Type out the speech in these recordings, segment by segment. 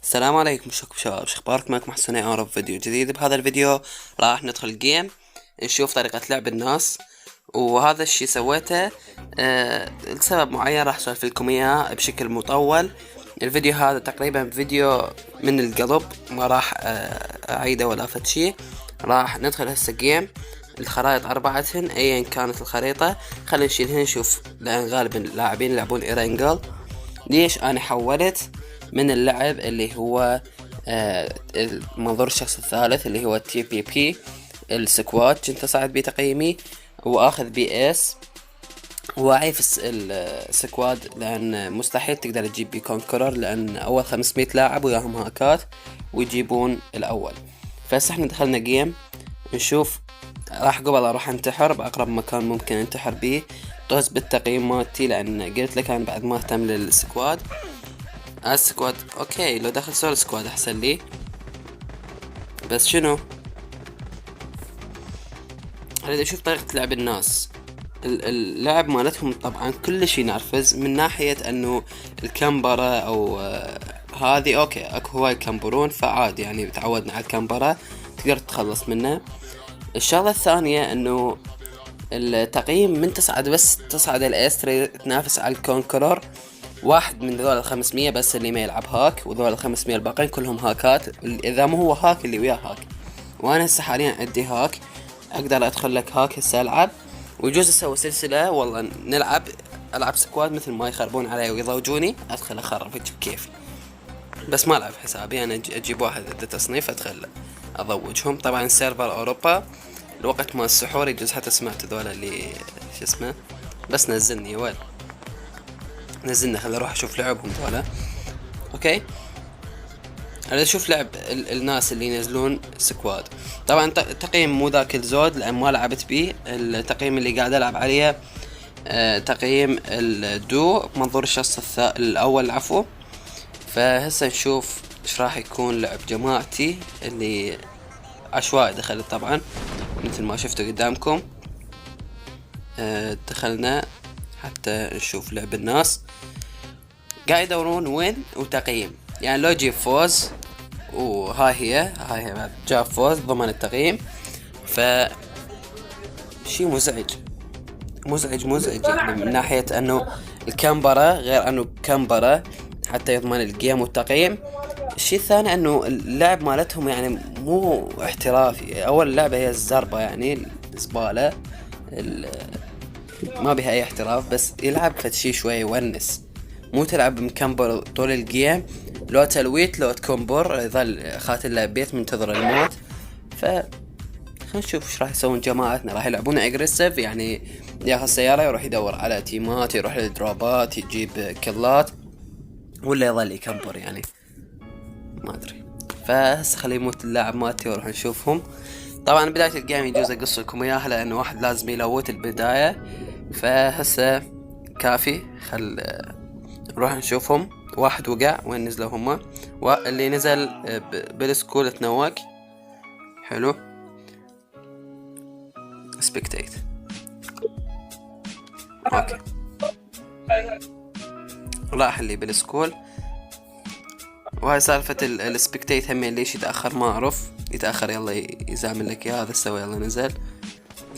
السلام عليكم شباب، شخباركم؟ معكم حسن أعرف فيديو جديد. بهذا الفيديو راح ندخل جيم نشوف طريقة لعب الناس، وهذا الشي سويته لسبب معين راح اسولف لكم اياه بشكل مطول. الفيديو هذا تقريبا فيديو من القلب، ما راح اعيده ولا فد شي. راح ندخل هسه جيم. الخرائط 4 ايا كانت الخريطة، خلينا نشيلهن نشوف، لان غالبا اللاعبين يلعبون ايرانجل. ليش انا حولت من اللعب اللي هو منظور الشخص الثالث اللي هو تي بي بي السكواد، كنت اصعد بيه تقييمي واخذ بي اس واعي في السكواد، لان مستحيل تقدر تجيب بي كونكرر، لان اول 500 لاعب وياهم هاكات ويجيبون الاول. فهسه احنا دخلنا جيم نشوف. راح قبل اروح انتحر باقرب مكان ممكن انتحر بيه، طز بالتقييم مالتي، لان قلت لك انا بعد ما اهتم للسكواد. السكواد اوكي، لو دخل سول سكواد احسن لي، بس شنو اريد اشوف طريقة لعب الناس. اللعب مالتهم طبعا كل شي نرفز، من ناحية انه الكمبرة او هذه اوكي، اكو هواي يكمبرون فعادي، يعني تعودنا على الكمبرة تقدر تتخلص منه. الشغلة الثانية انه التقييم من تصعد، بس تصعد الاستري تنافس على الكونكرر. واحد من ذول 500 بس اللي ما يلعب هاك، وذول 500 الباقين كلهم هاكات، اذا مو هو هاك اللي وياه هاك. وانا هسه حاليا عندي هاك، اقدر ادخل لك هاك هسه العب، ويجوز اسوي سلسلة والله نلعب، العب سكواد مثل ما يخربون علي ويضوجوني ادخل اخرب بكيفي. بس ما العب حسابي، انا اجيب واحد عنده تصنيف ادخل اضوجهم. طبعا سيرفر اوروبا الوقت مال السحور، يجوز حتى سمعت ذولا اللي شو اسمه، بس نزلني وين نزلنا، خليني اروح اشوف لعبهم ذولا. اوكي، انا اشوف لعب الناس اللي ينزلون سكواد. طبعا تقييم مو ذاك الزود لان ما لعبت بيه. التقييم اللي قاعد العب عليه تقييم الدو، منظور الشخص الاول عفوا. فهسه نشوف ايش راح يكون لعب جماعتي اللي عشوائي دخلت طبعا مثل ما شفتوا قدامكم. دخلنا حتى نشوف لعب الناس، قاعد يدورون وين وتقييم، يعني لو جيب فوز، هاي هي بعد جاب فوز ضمن التقييم. ف شي مزعج يعني، من ناحية انه الكامبرا غير انه كامبرا حتى يضمن الجيم والتقييم. الشيء الثاني انه اللعب مالتهم يعني مو احترافي. اول لعبة هي الزربة يعني الزبالة، ما بها اي احتراف، بس يلعب فد شي شوي يونس، مو تلعب مكمبر طول الجيم، لو تلويت لو تكمبر يظل خاتل له بيت منتظر الموت. ف خلينا نشوف ايش راح يسوون جماعتنا. راح يلعبون اجريسيف، يعني ياخذ سيارة يروح يدور على تيمات، يروح للدروبات يجيب كلات، ولا يظل يكمبر يعني ما ادري. فهسه خلي يموت اللاعب مالتي واروح نشوفهم. طبعا بداية الجيم يجوز اقص لكم اياها لانه واحد لازم يلوت البداية، فهسه كافي. خل نروح نشوفهم. واحد وقع، وين نزلوا هما؟ واللي نزل بالسكول تنوق. حلو، سبكتيت. اوكي، راح اللي بالسكول. وهاي سالفة السبكتيت همين ليش يتأخر ما اعرف، يتأخر يلا يزامل لك هذا السوي. يلا نزل،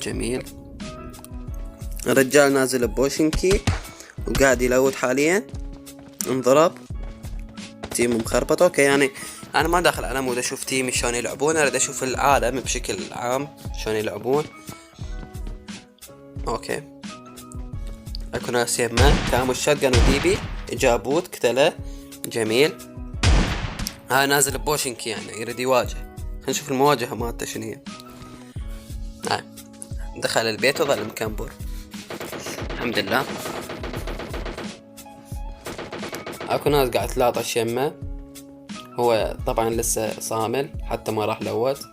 جميل. الرجال نازل بوشنكي وقاعد يلوت حاليا، انضرب تيم مخربط. اوكي، يعني انا ما داخل على مود اشوف تيمي شلون يلعبون، اريد اشوف العالم بشكل عام شلون يلعبون. اوكي، اكو ناس يمه كامو الشotgun وديبي جابوت كتله، جميل. هاي نازل بوشنكي يعني يريد يواجه. خلينا نشوف المواجهة مالته شنو هي. هاي دخل البيت وظل مكمبر، الحمد لله. اكو ناس قاعد تلاطش يمه، هو طبعا لسه صامل حتى ما راح لوت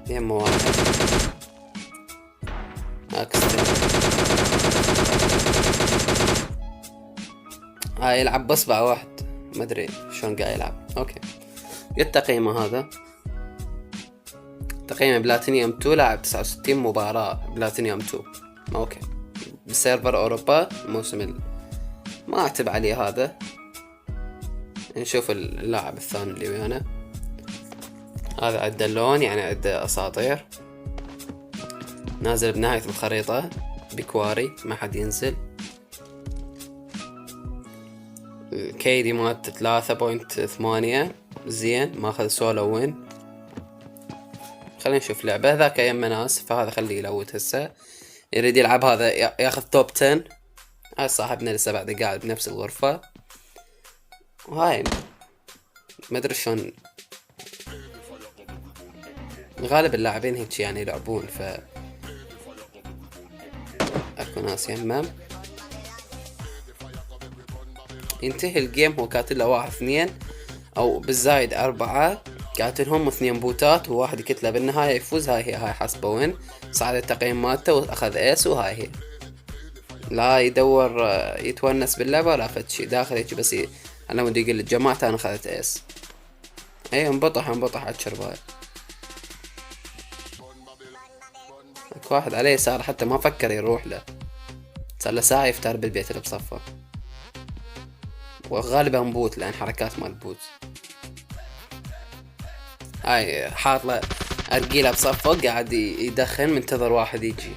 يمه واحد. هاي يلعب بصبع واحد، ما ادري شلون قاعد يلعب. اوكي، قلت تقييمه هذا تقييمه بلاتينيوم 2، لاعب 69 مباراة بلاتينيوم 2. اوكي، بسيرفر اوروبا الموسم ما اعتب عليه هذا. نشوف اللاعب الثاني اللي ويانا. هذا عنده اللون، يعني عنده اساطير، نازل بنهاية الخريطة بكواري، ما حد ينزل. كيدي مات 3.8 زين، ماخذ سولو وين. خلينا نشوف لعبة. ذاك يم ناس، فهذا خليه يلوت هسه. يريد يلعب هذا ياخذ توب 10. هاي صاحبنا لسه بعد قاعد بنفس الغرفة. وهاي ما ادري شلون، غالب اللاعبين هيك يعني يلعبون، ف اكو ناس يمم. ينتهي الجيم هو كاتل 1-2 او بالزايد 4، قاتلهم 2 بوتات وواحد يكتله بالنهاية يفوز. هاي حسبه وين، صعد التقييم مالته واخذ ايس. وهاي هي، لا يدور يتونس باللعبة ولا فد شي، داخل هيك بس انا ودي يقول جماعته انا اخذت ايس. اي انبطح عالشرباي. اكو واحد عليه يسار حتى ما فكر يروح له، صار له ساعة يفتر بالبيت اللي بصفه، وغالبا بوت لان حركات مال بوت. هاي حاط له ارجيله بصفه، قاعد يدخن منتظر واحد يجي.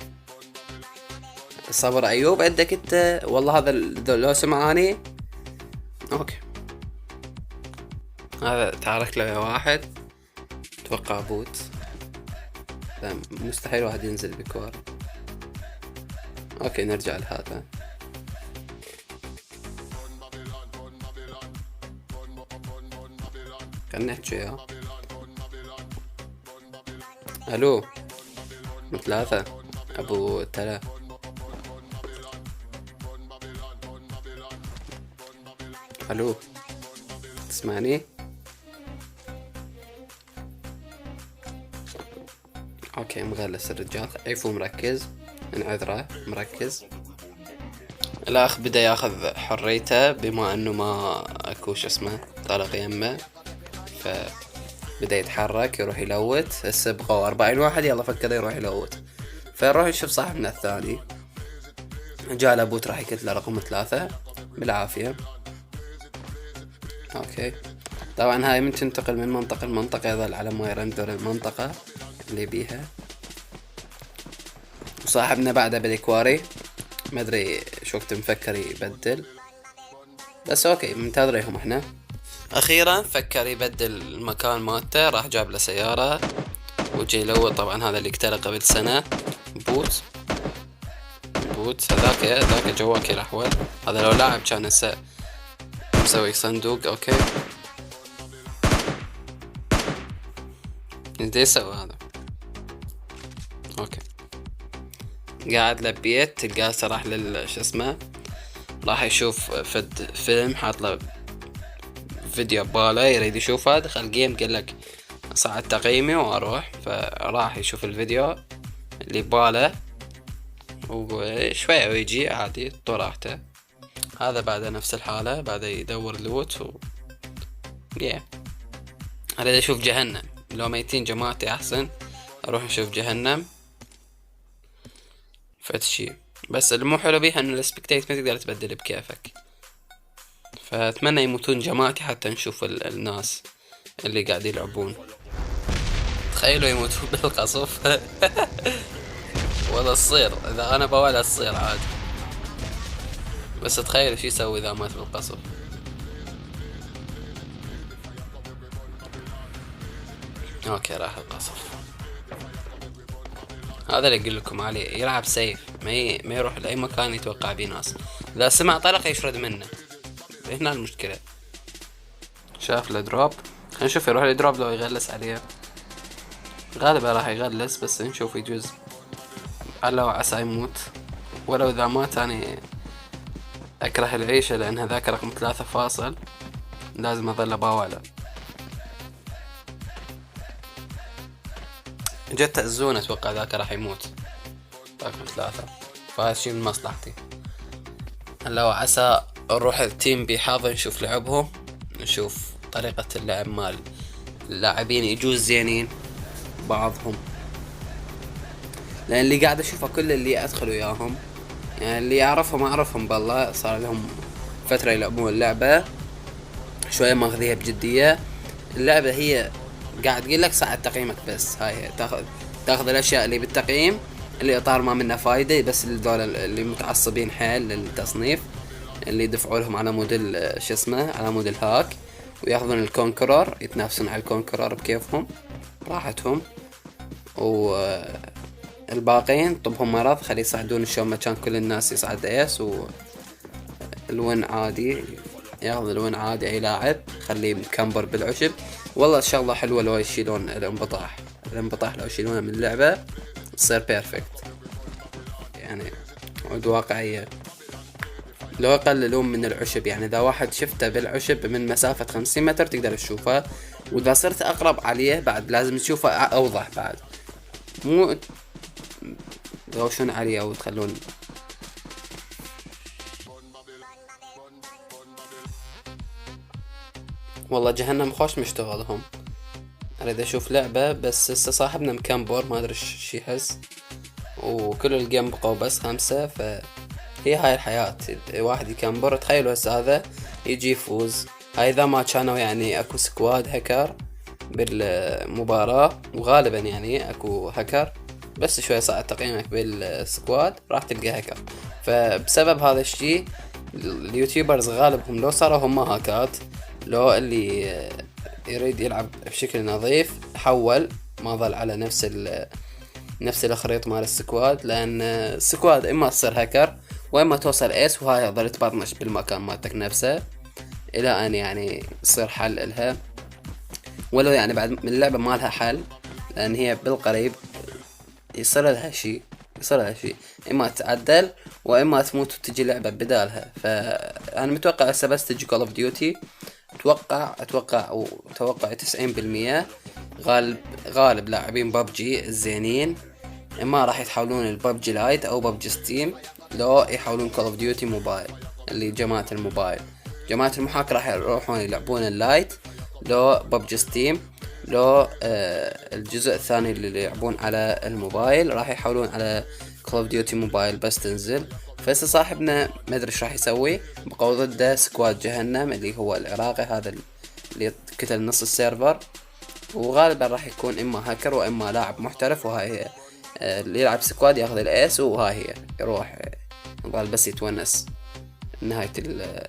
صبر ايوب عندك انت، والله هذا لو سمعاني. اوكي هذا تعارك له واحد، اتوقع بوت، مستحيل واحد ينزل بكوار. اوكي نرجع لهذا. خلنا نحكي. الو 3 ابو تلا. الو تسمعني؟ اوكي مغلس الرجال، عيفو مركز، انعذره مركز. الاخ بدا ياخذ حريته بما انه ما اكو شو اسمه طلق يمه، فبدا يتحرك يروح يلوت. هسه بقوا 40 واحد، يلا فكر يروح يلوت. فنروح نشوف صاحبنا الثاني. جاء لابوت راح يقتله رقم 3 بالعافية. اوكي طبعا هاي من تنتقل من منطقة لمنطقة يظل على ما يرندر المنطقة اللي بيها. وصاحبنا بعده بالكواري، ما ادري شو وقت مفكر يبدل، بس اوكي منتظريهم احنا. اخيرا فكر يبدل المكان مالته، راح جاب له سيارة وجي يلوت. طبعا هذا اللي اقتله قبل سنة، بوت هذاك جواك الاحول. هذا لو لاعب كان هسه مسوي صندوق. اوكي ايش يسوي هذا؟ اوكي قاعد لبيت، تلقاه راح شو اسمه، راح يشوف فد فيلم، حاط له فيديو بباله يريد يشوفه. دخل جيم قال لك صعد تقييمي واروح، فراح يشوف الفيديو اللي بباله وشوية ويجي عادي طراحته. هذا بعد نفس الحالة، بعد يدور لوت اريد اشوف جهنم. لو ميتين جماعتي احسن، اروح اشوف جهنم فتشي. بس المو حلو بيها انه السبكتيت ما تقدر تبدل بكيفك، فاتمنى يموتون جماعتي حتى نشوف الناس اللي قاعد يلعبون. تخيلوا يموتون بالقصف. ولا تصير اذا انا بوالها تصير عادي، بس تخيل شو يسوي اذا مات بالقصف. اوكي راح القصف. هذا اللي اقول لكم عليه، يلعب سيف، ما يروح لاي مكان يتوقع بيه ناس. اذا سمع طلق يشرد منه، هنا المشكلة. شاف الدروب، خلينا نشوف يروح الدروب لو يغلس عليه. غالبا راح يغلس، بس نشوف يجوز على وعسى يموت. ولو اذا مات اني اكره العيشة، لان هذاك رقم 3 فاصل، لازم اظل باوله. جت الزون اتوقع ذاك راح يموت رقم 3، فهذا شي من مصلحتي. هلا وعسى نروح التيم بحاضر نشوف لعبهم، نشوف طريقة اللعب مال اللاعبين، يجوز زينين بعضهم، لان اللي قاعد اشوفه كل اللي ادخل وياهم، يعني اللي يعرفهم اعرفهم بالله، صار لهم فترة يلعبون اللعبة، شوية ماخذيها بجدية. اللعبة هي قاعد تقول لك ساعة تقييمك بس، هاي هي تاخذ الاشياء اللي بالتقييم اللي اطار ما منها فايدة، بس للدول اللي متعصبين حيل للتصنيف، اللي يدفعوا لهم على موديل شو اسمه، على موديل هاك، وياخذون الكونكرر يتنافسون على الكونكرر بكيفهم راحتهم. والباقين طبهم مرض، خلي يصعدون شلون ما كان كل الناس يصعد ايس، والوين عادي ياخذ الوين عادي اي لاعب، خليه مكمبر بالعشب. والله شغلة حلوة لو يشيلون الانبطاح لو يشيلونه من اللعبة تصير بيرفكت يعني، عود واقعية. لو يقللون من العشب، يعني اذا واحد شفته بالعشب من مسافة 50 متر تقدر تشوفه، واذا صرت اقرب عليه بعد لازم تشوفه اوضح بعد، مو تغوشون عليه او تخلون. والله جهنم خوش مشتغلهم. اريد اشوف لعبة بس هسه صاحبنا مكمبر ما ادري ايش يحس، وكل الجيم بقوا بس 5. فهي هاي الحياة، واحد يكمبر. تخيلوا هسه هذا يجي يفوز، هاي اذا ما كانوا يعني اكو سكواد هكر بالمباراة، وغالبا يعني اكو هكر، بس شوي صعد تقييمك بالسكواد راح تلقى هكر. فبسبب هذا الشي اليوتيوبرز غالبهم لو صاروا هم هاكات، لو اللي يريد يلعب بشكل نظيف حول ما ظل على نفس الخريطة مال السكواد، لان السكواد اما تصير هاكر واما توصل ايس، وهاي ظل تبرمج بالمكان مالتك نفسه الى ان يعني يصير حل الها. ولو يعني بعد من اللعبة ما لها حل، لان هي بالقريب يصير لها شيء اما تتعدل واما تموت وتجي لعبة بدالها. فانا متوقع هسه بس تجي كول اوف ديوتي، اتوقع 90% غالب لاعبين ببجي الزينين اما راح يتحولون الببجي لايت او ببجي ستيم، لو يحولون كول اوف ديوتي موبايل. اللي جماعة الموبايل، جماعة المحاك راح يروحون يلعبون اللايت، لو ببجي ستيم، لو الجزء الثاني اللي يلعبون على الموبايل راح يحولون على كول اوف ديوتي موبايل بس تنزل. فهسه صاحبنا ما ادري ايش راح يسوي، بقوا ضده سكواد جهنم اللي هو العراقي هذا اللي قتل نص السيرفر، وغالبا راح يكون اما هاكر واما لاعب محترف. وهاي هي اللي يلعب سكواد ياخذ الايس، وهاي هي يروح يظل بس يتونس نهاية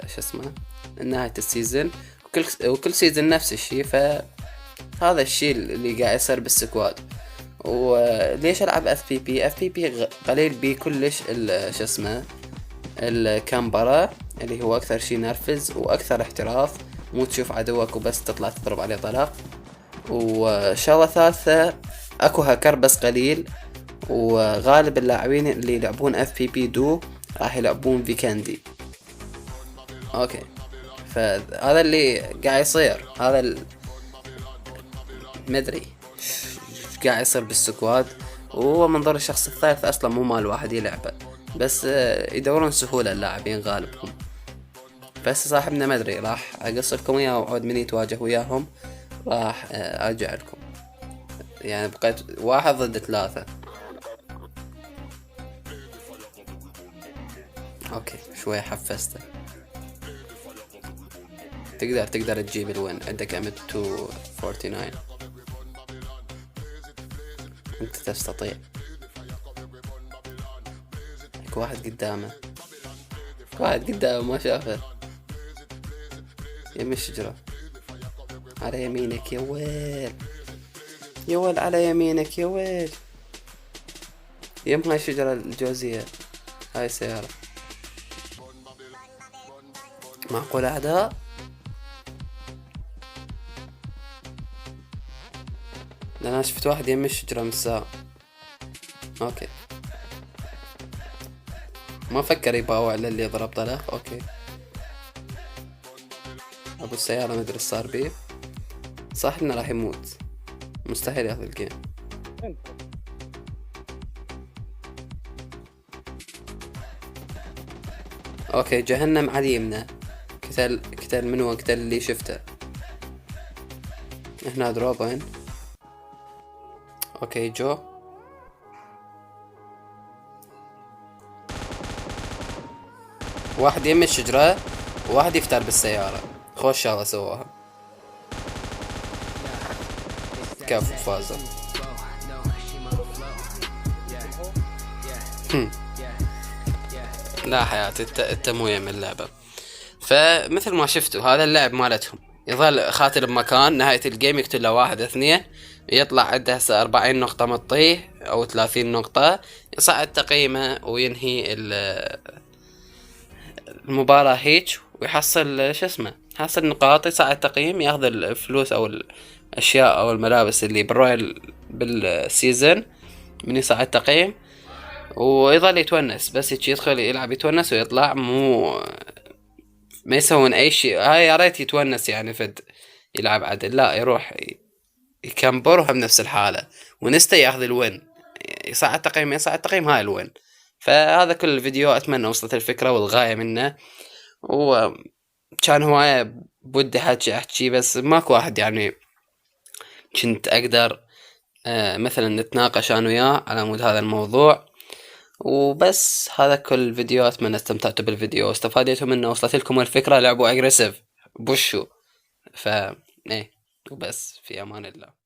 شو اسمه نهاية السيزن، وكل سيزن نفس الشي. فهذا الشي اللي قاعد يصير بالسكواد. وليش العب اف بي بي قليل بي كلش شو اسمه الكامبرا، اللي هو اكثر شي نرفز واكثر احتراف، مو تشوف عدوك وبس تطلع تضرب عليه طلق. وشغلة ثالثة اكو هاكر بس قليل، وغالب اللاعبين اللي يلعبون اف بي دو راح يلعبون فيكاندي. اوكي، فهذا اللي قاعد يصير، هذا مدري قاعد يصير بالسكواد. وهو منظر الشخص الثالث اصلا مو مال واحد يلعبه، بس يدورون سهولة اللاعبين غالبهم. بس صاحبنا مدري راح اقص لكم اياه، وعود من يتواجه وياهم راح ارجع لكم. يعني بقيت 1 ضد 3. اوكي شوي حفزته. تقدر تجيب الوين، عندك ام 249، انت تستطيع. واحد قدامه ما شافه، يم الشجرة على يمينك يا ويل على يمينك يا ويل، يم هاي الشجرة الجوزية، هاي السيارة. معقول أعداء؟ أنا شفت واحد يم الشجرة من الساعة. أوكي، ما فكر يباوع للي ضرب طلق. أوكي، أبو السيارة مدري صار بيه، صح إنه راح يموت، مستحيل ياخذ الجيم. اوكي جهنم على يمنا، قتل منو؟ قتل اللي شفته هنا دروبين. اوكي جو واحد يم الشجرة وواحد يفتر بالسيارة. خوش شغلة سواها. كفو فازوا. لا حياتي، انت مو يم اللعبة. فمثل ما شفتوا هذا اللعب مالتهم، يظل خاتل بمكان، نهاية الجيم يقتل له واحد اثنين، يطلع عنده هسه 40 نقطة مطيه او 30 نقطة، يصعد تقييمه وينهي المباراة هيج، ويحصل شو اسمه، يحصل نقاط، يصعد تقييم، ياخذ الفلوس او الاشياء او الملابس اللي بالرويال بالسيزن من يصعد تقييم، ويظل يتونس بس هيك، يدخل يلعب يتونس ويطلع، ما يسوون اي شيء. هاي يا ريت يتونس يعني فد يلعب عدل، لا يروح يكمبر وهم نفس الحالة، ونستا ياخذ الوين، يصعد تقييم يصعد تقييم، هاي الوين. فهذا كل الفيديو، اتمنى وصلت الفكرة والغاية منه، وكان هواية بودي احكي بس ماكو واحد يعني كنت اقدر مثلا نتناقش انا وياه على مود هذا الموضوع. وبس هذا كل الفيديو، اتمنى استمتعتوا بالفيديو واستفادتوا منه، وصلت لكم الفكرة، لعبوا اجريسيف بوشو. ف ايه، وبس في امان الله.